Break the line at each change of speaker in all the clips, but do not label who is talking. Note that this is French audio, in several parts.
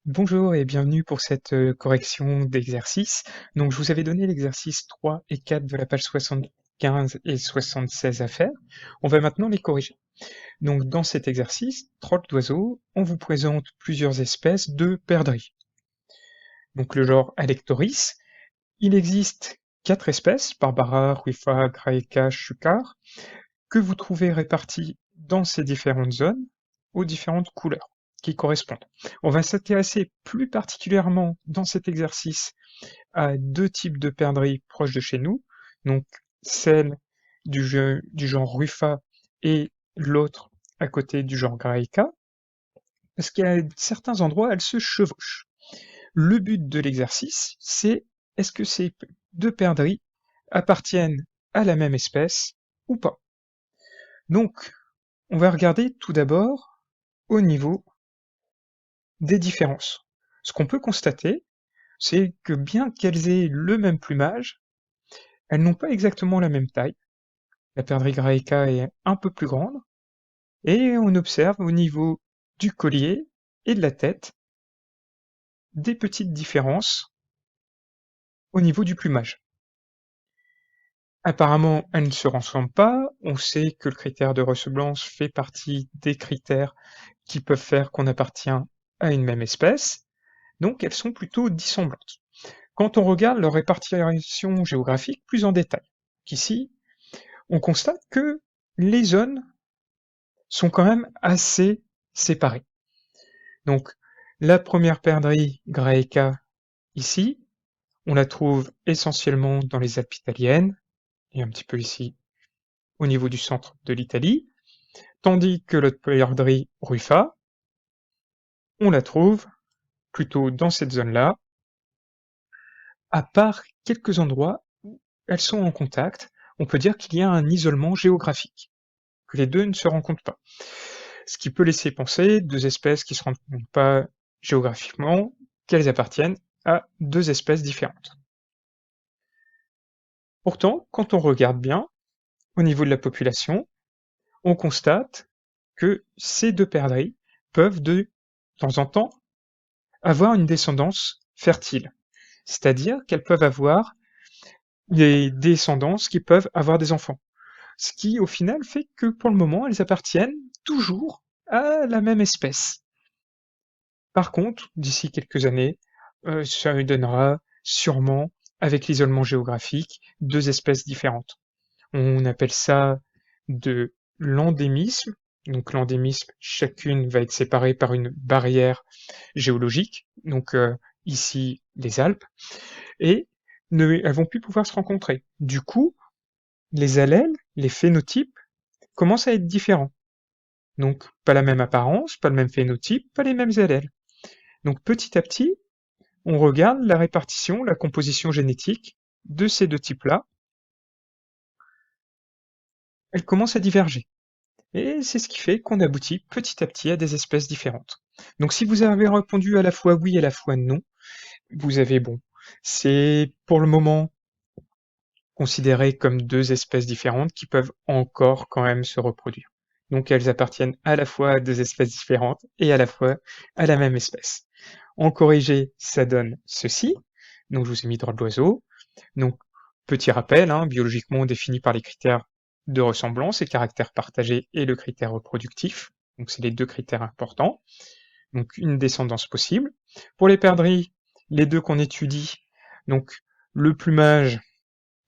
Bonjour et bienvenue pour cette correction d'exercice. Donc, je vous avais donné l'exercice 3 et 4 de la page 75 et 76 à faire. On va maintenant les corriger. Donc, dans cet exercice, trotte d'oiseaux, on vous présente plusieurs espèces de perdrix. Donc, le genre Alectoris, il existe 4 espèces, Barbara, Ruifa, Graeca, Chucar, que vous trouvez réparties dans ces différentes zones aux différentes couleurs qui correspondent. On va s'intéresser plus particulièrement dans cet exercice à deux types de perdrix proches de chez nous, donc celle du genre Rufa et l'autre à côté du genre Graeca, parce qu'à certains endroits, elles se chevauchent. Le but de l'exercice, c'est est-ce que ces deux perdrix appartiennent à la même espèce ou pas. Donc, on va regarder tout d'abord au niveau des différences. Ce qu'on peut constater, c'est que bien qu'elles aient le même plumage, elles n'ont pas exactement la même taille. La perdrix graeca est un peu plus grande, et on observe au niveau du collier et de la tête des petites différences au niveau du plumage. Apparemment, elles ne se ressemblent pas. On sait que le critère de ressemblance fait partie des critères qui peuvent faire qu'on appartient à une même espèce, donc elles sont plutôt dissemblantes. Quand on regarde leur répartition géographique plus en détail, qu'ici, on constate que les zones sont quand même assez séparées. Donc, la première perdrix Graeca, ici, on la trouve essentiellement dans les Alpes italiennes, et un petit peu ici au niveau du centre de l'Italie, tandis que l'autre perdrix Rufa, on la trouve plutôt dans cette zone-là, à part quelques endroits où elles sont en contact, on peut dire qu'il y a un isolement géographique, que les deux ne se rencontrent pas. Ce qui peut laisser penser deux espèces qui ne se rencontrent pas géographiquement, qu'elles appartiennent à deux espèces différentes. Pourtant, quand on regarde bien, au niveau de la population, on constate que ces deux perdrix peuvent de temps en temps avoir une descendance fertile, c'est-à-dire qu'elles peuvent avoir des descendances qui peuvent avoir des enfants. Ce qui, au final, fait que pour le moment, elles appartiennent toujours à la même espèce. Par contre, d'ici quelques années, ça lui donnera sûrement, avec l'isolement géographique, deux espèces différentes. On appelle ça de l'endémisme. Donc l'endémisme, chacune va être séparée par une barrière géologique, donc ici les Alpes, et elles vont plus pouvoir se rencontrer. Du coup, les allèles, les phénotypes, commencent à être différents. Donc pas la même apparence, pas le même phénotype, pas les mêmes allèles. Donc petit à petit, on regarde la répartition, la composition génétique de ces deux types-là. Elles commencent à diverger. Et c'est ce qui fait qu'on aboutit petit à petit à des espèces différentes. Donc si vous avez répondu à la fois oui et à la fois non, vous avez bon. C'est pour le moment considéré comme deux espèces différentes qui peuvent encore quand même se reproduire. Donc elles appartiennent à la fois à deux espèces différentes et à la fois à la même espèce. En corrigé, ça donne ceci. Donc je vous ai mis droit de l'oiseau. Donc petit rappel, hein, biologiquement défini par les critères de ressemblance et caractère partagé et le critère reproductif. Donc c'est les deux critères importants. Donc une descendance possible. Pour les perdrix, les deux qu'on étudie, donc le plumage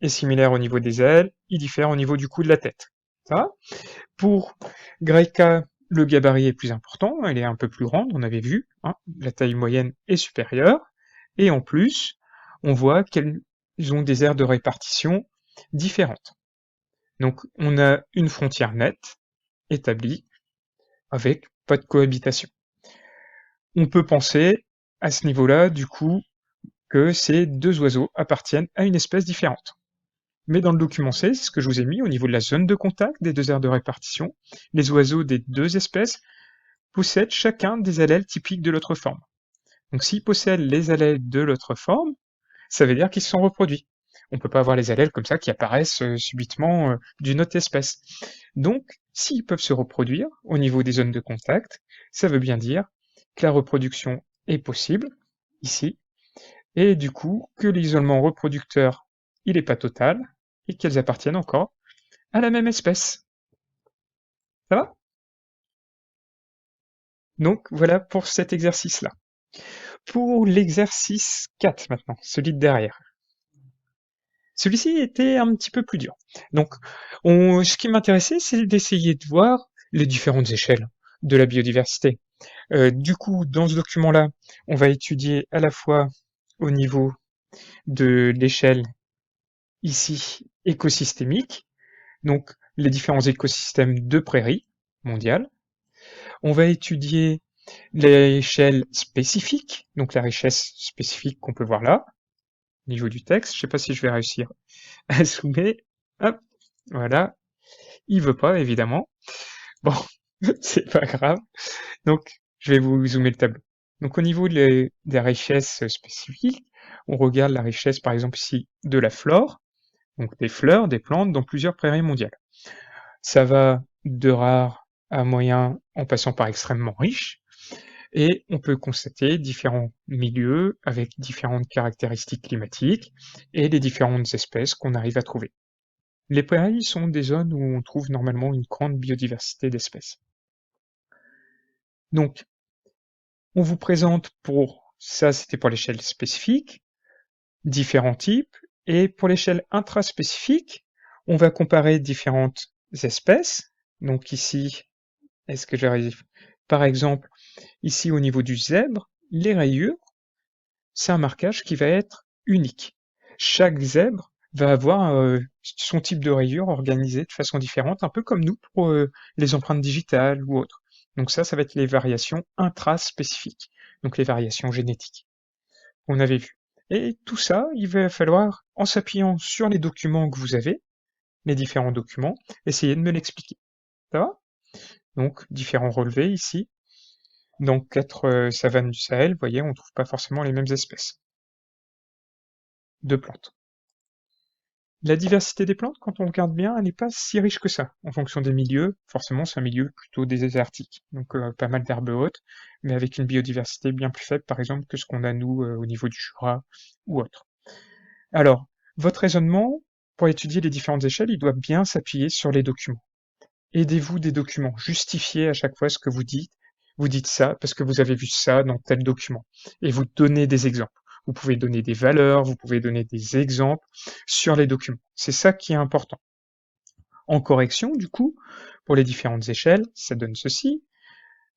est similaire au niveau des ailes, il diffère au niveau du cou de la tête. Ça va. Pour Graeca, le gabarit est plus important, elle est un peu plus grande, on avait vu, hein, la taille moyenne est supérieure, et en plus, on voit qu'elles ont des aires de répartition différentes. Donc on a une frontière nette établie avec pas de cohabitation. On peut penser à ce niveau-là, du coup, que ces deux oiseaux appartiennent à une espèce différente. Mais dans le document C, c'est ce que je vous ai mis au niveau de la zone de contact des deux aires de répartition, les oiseaux des deux espèces possèdent chacun des allèles typiques de l'autre forme. Donc s'ils possèdent les allèles de l'autre forme, ça veut dire qu'ils se sont reproduits. On ne peut pas avoir les allèles comme ça qui apparaissent subitement d'une autre espèce. Donc, s'ils peuvent se reproduire au niveau des zones de contact, ça veut bien dire que la reproduction est possible, ici, et du coup que l'isolement reproducteur, il n'est pas total, et qu'elles appartiennent encore à la même espèce. Ça va? Donc voilà pour cet exercice-là. Pour l'exercice 4 maintenant, celui de derrière. Celui-ci était un petit peu plus dur. Donc, ce qui m'intéressait, c'est d'essayer de voir les différentes échelles de la biodiversité. Du coup, dans ce document-là, on va étudier à la fois au niveau de l'échelle ici écosystémique, donc les différents écosystèmes de prairies mondiales. On va étudier l'échelle spécifique, donc la richesse spécifique qu'on peut voir là, au niveau du texte. Je ne sais pas si je vais réussir à zoomer. Hop, voilà. Il veut pas, évidemment. Bon, c'est pas grave. Donc, je vais vous zoomer le tableau. Donc, au niveau des richesses spécifiques, on regarde la richesse, par exemple, ici, de la flore, donc des fleurs, des plantes, dans plusieurs prairies mondiales. Ça va de rare à moyen en passant par extrêmement riche, et on peut constater différents milieux avec différentes caractéristiques climatiques et les différentes espèces qu'on arrive à trouver. Les prairies sont des zones où on trouve normalement une grande biodiversité d'espèces. Donc, on vous présente pour ça, c'était pour l'échelle spécifique, différents types, et pour l'échelle intraspécifique, on va comparer différentes espèces. Donc ici, est-ce que j'arrive? Par exemple, ici au niveau du zèbre, les rayures, c'est un marquage qui va être unique. Chaque zèbre va avoir son type de rayure organisé de façon différente, un peu comme nous pour les empreintes digitales ou autres. Donc ça va être les variations intraspécifiques, donc les variations génétiques qu'on avait vues. Et tout ça, il va falloir, en s'appuyant sur les documents que vous avez, les différents documents, essayer de me l'expliquer. Ça va? Donc, différents relevés ici. Dans 4 savanes du Sahel, vous voyez, on ne trouve pas forcément les mêmes espèces de plantes. La diversité des plantes, quand on regarde bien, elle n'est pas si riche que ça. En fonction des milieux, forcément, c'est un milieu plutôt désertique, donc pas mal d'herbes hautes, mais avec une biodiversité bien plus faible, par exemple, que ce qu'on a nous au niveau du Jura ou autre. Alors, votre raisonnement, pour étudier les différentes échelles, il doit bien s'appuyer sur les documents. Aidez-vous des documents, justifiez à chaque fois ce que vous dites. Vous dites ça parce que vous avez vu ça dans tel document. Et vous donnez des exemples. Vous pouvez donner des valeurs, vous pouvez donner des exemples sur les documents. C'est ça qui est important. En correction, du coup, pour les différentes échelles, ça donne ceci.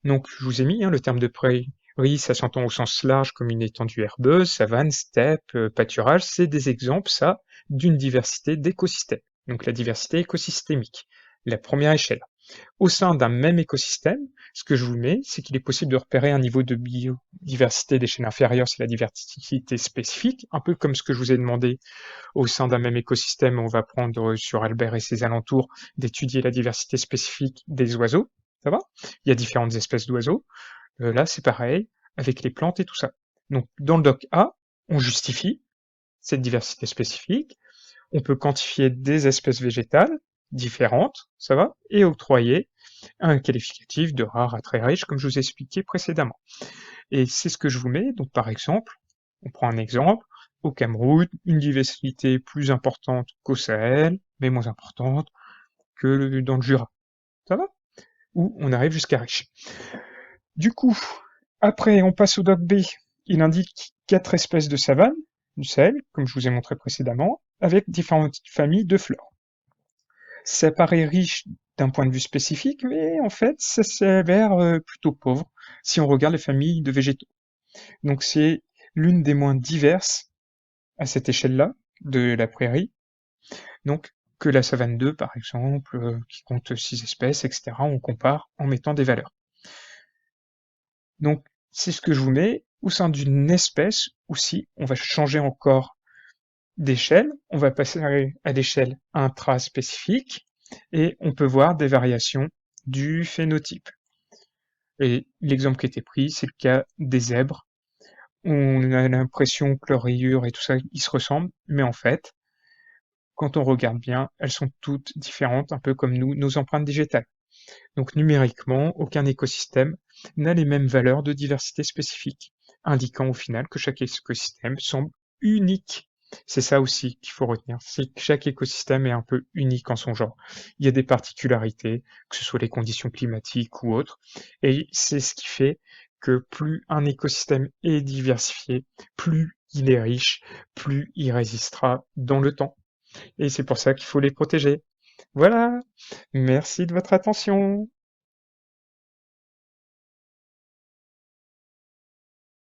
Donc, je vous ai mis le terme de prairie, ça s'entend au sens large comme une étendue herbeuse, savane, steppe, pâturage. C'est des exemples, ça, d'une diversité d'écosystèmes. Donc, la diversité écosystémique, la première échelle. Au sein d'un même écosystème, ce que je vous mets, c'est qu'il est possible de repérer un niveau de biodiversité d'échelle inférieure, c'est la diversité spécifique, un peu comme ce que je vous ai demandé au sein d'un même écosystème, on va prendre sur Albert et ses alentours d'étudier la diversité spécifique des oiseaux. Ça va? Il y a différentes espèces d'oiseaux. Là, c'est pareil, avec les plantes et tout ça. Donc, dans le doc A, on justifie cette diversité spécifique, on peut quantifier des espèces végétales différentes, ça va, et octroyer un qualificatif de rare à très riche, comme je vous ai expliqué précédemment. Et c'est ce que je vous mets, donc par exemple, on prend un exemple, au Cameroun, une diversité plus importante qu'au Sahel, mais moins importante que dans le Jura. Ça va? Où on arrive jusqu'à riche. Du coup, après, on passe au doc B. Il indique 4 espèces de savane du Sahel, comme je vous ai montré précédemment, avec différentes familles de fleurs. Ça paraît riche d'un point de vue spécifique, mais en fait, ça s'avère plutôt pauvre si on regarde les familles de végétaux. Donc c'est l'une des moins diverses à cette échelle-là de la prairie, donc que la savane 2 par exemple, qui compte 6 espèces, etc. On compare en mettant des valeurs. Donc c'est ce que je vous mets au sein d'une espèce aussi, on va changer encore d'échelle, on va passer à l'échelle intraspécifique et on peut voir des variations du phénotype. Et l'exemple qui était pris, c'est le cas des zèbres. On a l'impression que leurs rayures et tout ça, ils se ressemblent, mais en fait, quand on regarde bien, elles sont toutes différentes, un peu comme nous, nos empreintes digitales. Donc numériquement, aucun écosystème n'a les mêmes valeurs de diversité spécifique. indiquant au final que chaque écosystème semble unique. C'est ça aussi qu'il faut retenir, c'est que chaque écosystème est un peu unique en son genre. Il y a des particularités, que ce soit les conditions climatiques ou autres, et c'est ce qui fait que plus un écosystème est diversifié, plus il est riche, plus il résistera dans le temps. Et c'est pour ça qu'il faut les protéger. Voilà, merci de votre attention.